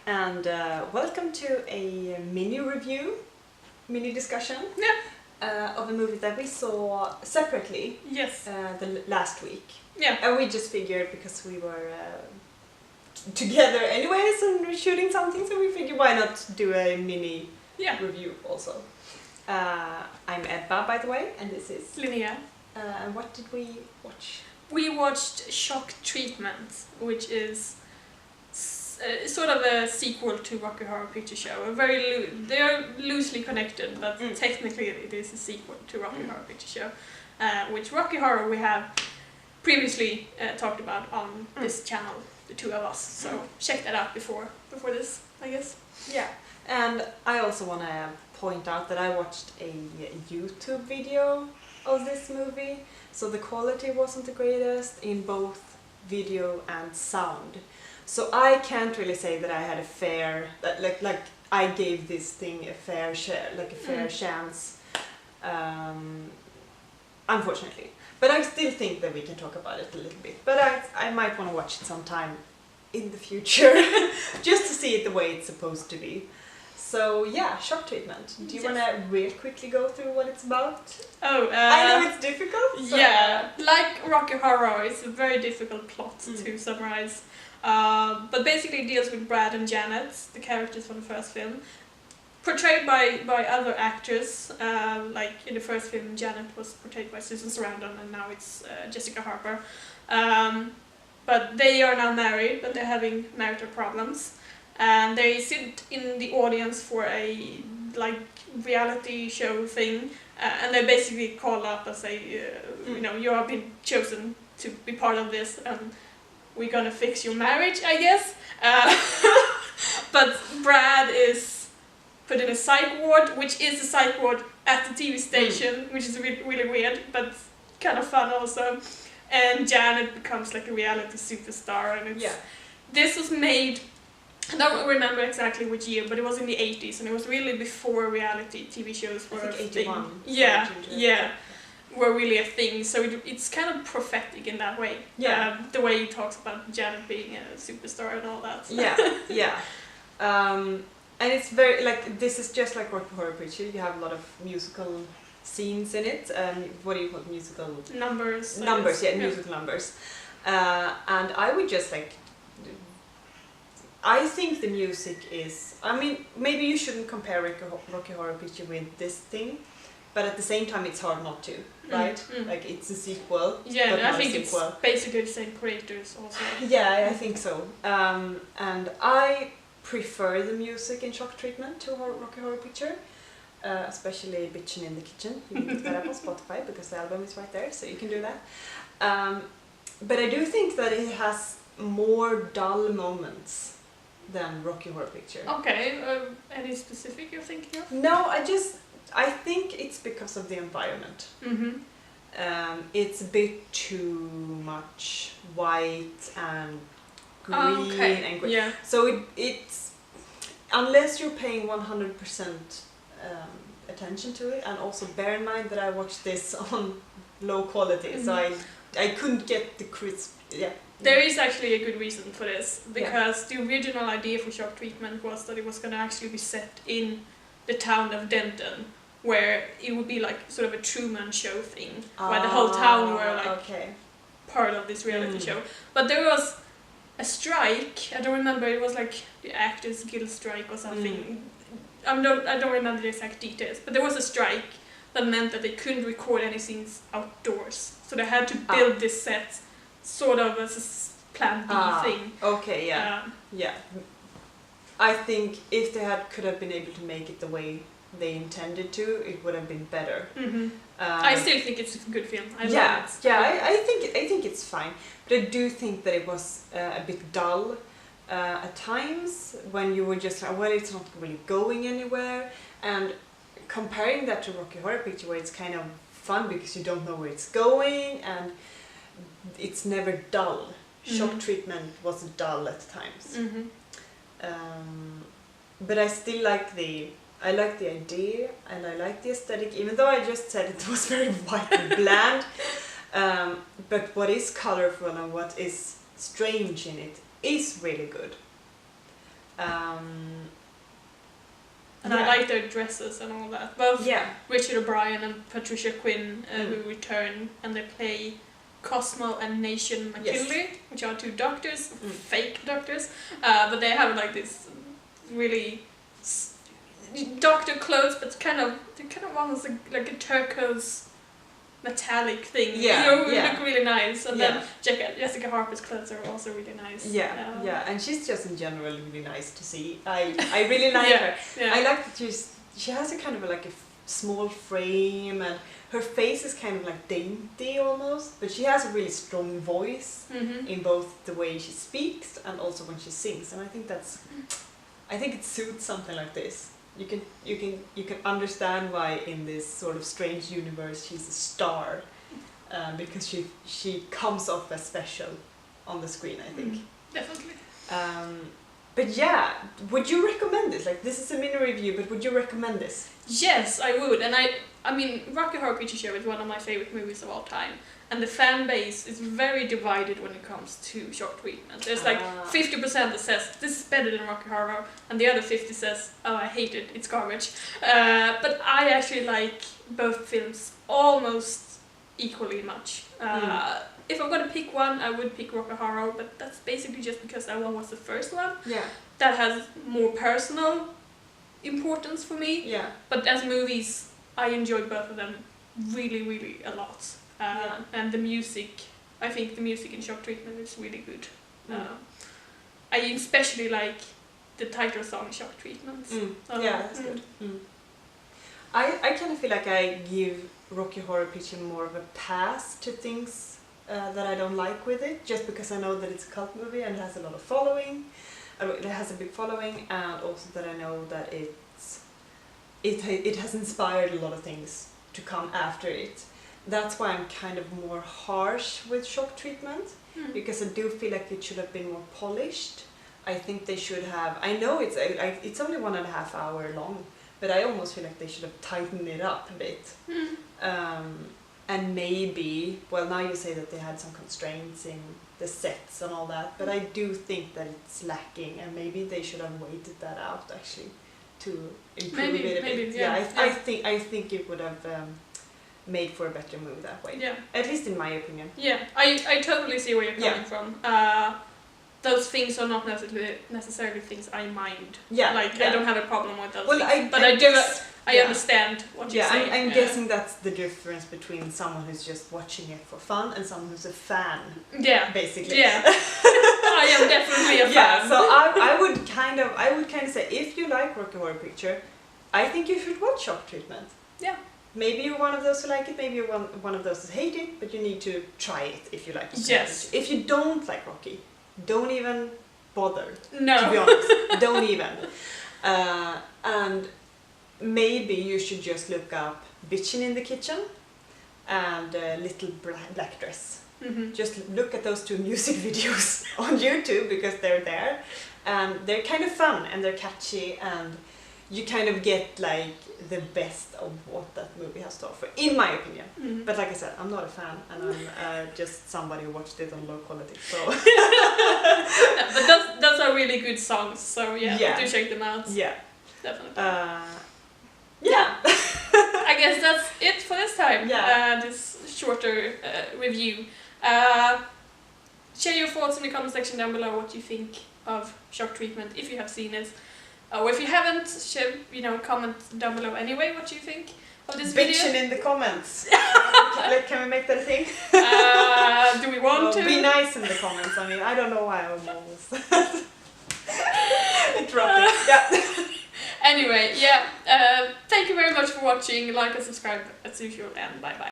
and welcome to a mini discussion of a movie that we saw separately. Yes. The last week. Yeah. And we just figured because we were together anyways and shooting something, so we figured why not do a mini review also. I'm Ebba, by the way, and this is Linnea. And what did we watch? We watched Shock Treatment, which is sort of a sequel to Rocky Horror Picture Show. They are loosely connected, but technically it is a sequel to Rocky Horror Picture Show, which Rocky Horror we have previously talked about on this channel, the two of us. So check that out before this, I guess. Yeah, and I also want to point out that I watched a YouTube video of this movie, so the quality wasn't the greatest in both video and sound. So I can't really say that I had a fair, like I gave this thing a fair share, like a fair chance, unfortunately. But I still think that we can talk about it a little bit. But I might want to watch it sometime in the future, just to see it the way it's supposed to be. So yeah, Shock Treatment. Do you want to real quickly go through what it's about? I know it's difficult. So yeah, like Rocky Horror, it's a very difficult plot to summarize. But basically it deals with Brad and Janet, the characters from the first film, portrayed by other actors. Like in the first film, Janet was portrayed by Susan Sarandon, and now it's Jessica Harper. But they are now married, but they're having marital problems. And they sit in the audience for a reality show thing, and they basically call up and say, you have been chosen to be part of this, and we're gonna fix your marriage, I guess. But Brad is put in a psych ward, which is a psych ward at the TV station, which is really weird, but kind of fun also. And Janet becomes like a reality superstar, and this was made. I don't remember exactly which year, but it was in the 80s, and it was really before reality TV shows were a thing. 81. Yeah, were really a thing. So it's kind of prophetic in that way. Yeah. The way he talks about Janet being a superstar and all that. Yeah. And it's very this is just like Rocky Horror Picture. You have a lot of musical scenes in it. What do you call musical numbers? Musical numbers. And I would just I think the music is, maybe you shouldn't compare Rocky Horror Picture with this thing, but at the same time it's hard not to, right? Like it's a sequel. Yeah, but I think it's basically the same creators also. Yeah, I think so. And I prefer the music in Shock Treatment to Rocky Horror Picture, especially Bitchin' in the Kitchen. You can look that up on Spotify because the album is right there, so you can do that. But I do think that it has more dull moments than Rocky Horror Picture. Okay, any specific you're thinking of? No, I think it's because of the environment. It's a bit too much white and green and green. Yeah. So it's unless you're paying 100% attention to it, and also bear in mind that I watched this on low quality, so I couldn't get the crisp. Yeah. There is actually a good reason for this, because the original idea for Shock Treatment was that it was going to actually be set in the town of Denton, where it would be like sort of a Truman Show thing, where the whole town were part of this reality show. But there was a strike, I don't remember, it was like the Actors Guild strike or something. I don't remember the exact details, but there was a strike that meant that they couldn't record any scenes outdoors. So they had to build this set sort of as a plan B thing. Okay, yeah. I think if they could have been able to make it the way they intended to, it would have been better. I still think it's a good film. I love it. Yeah, I think it's fine. But I do think that it was a bit dull at times, when you were just like, well, it's not really going anywhere. And comparing that to Rocky Horror Picture, where it's kind of fun because you don't know where it's going, and it's never dull. Shock Treatment was dull at times. But I still like the idea, and I like the aesthetic, even though I just said it was very white and bland. But what is colorful and what is strange in it is really good. And I like their dresses and all that. Both Richard O'Brien and Patricia Quinn who return, and they play Cosmo and Nation McKinley, which are two doctors, fake doctors, but they have like this really doctor clothes, but they're kind of almost like a turquoise metallic thing. Look really nice. And then Jessica Harper's clothes are also really nice. And she's just in general really nice to see. I really like her. I like that she has a kind of like a small frame, and her face is kind of like dainty almost, but she has a really strong voice in both the way she speaks and also when she sings, and I think it suits something like this. You can understand why in this sort of strange universe she's a star, because she comes off as special on the screen, I think. Definitely. But yeah, would you recommend this? Like, this is a mini review, but would you recommend this? Yes, I would. And I mean, Rocky Horror Picture Show is one of my favorite movies of all time. And the fan base is very divided when it comes to shock treatment. There's like 50% that says, this is better than Rocky Horror, and the other 50 says, oh, I hate it, it's garbage. But I actually like both films almost equally much. If I'm gonna pick one, I would pick Rocky Horror, but that's basically just because that one was the first one. That has more personal importance for me. But as movies, I enjoyed both of them really, really a lot. And the music, I think the music in Shock Treatment is really good. I especially like the title song, Shock Treatment. That's good. I kind of feel like I give Rocky Horror Picture more of a pass to things that I don't like with it, just because I know that it's a cult movie and it has a lot of following. It has a big following, and also that I know that it has inspired a lot of things to come after it. That's why I'm kind of more harsh with Shock Treatment, because I do feel like it should have been more polished. I think they should have. I know it's only 1.5 hours long, but I almost feel like they should have tightened it up a bit. And maybe, well, now you say that they had some constraints in the sets and all that, but I do think that it's lacking, and maybe they should have waited that out actually to improve it a bit. I think it would have made for a better movie that way. At least in my opinion. I totally see where you're coming from. Those things are not necessarily things I mind. I don't have a problem with those things. But I understand what you're saying. I'm guessing that's the difference between someone who's just watching it for fun and someone who's a fan. Basically. I am definitely a fan. So I would kind of say, if you like Rocky Horror Picture, I think you should watch Shock Treatment. Maybe you're one of those who like it, maybe you're one of those who hate it, but you need to try it if you like it. If you don't like Rocky, don't even bother, to be honest. Don't even. And maybe you should just look up Bitchin' in the Kitchen and Little Black Dress. Just look at those two music videos on YouTube, because they're there. And they're kind of fun and they're catchy, and you kind of get like the best of what that movie has to offer, in my opinion. But like I said, I'm not a fan, and I'm just somebody who watched it on low quality. So, but those are really good songs. So do check them out. Definitely. I guess that's it for this time. This shorter review. Share your thoughts in the comment section down below what you think of Shock Treatment, if you have seen it. Or if you haven't, comment down below anyway what you think of this video. Bitchin' in the comments. Can we make that a thing? Do we want to? Be nice in the comments. I mean, I don't know why I'm always interrupting. Anyway, thank you very much for watching. Like and subscribe as usual, and bye bye.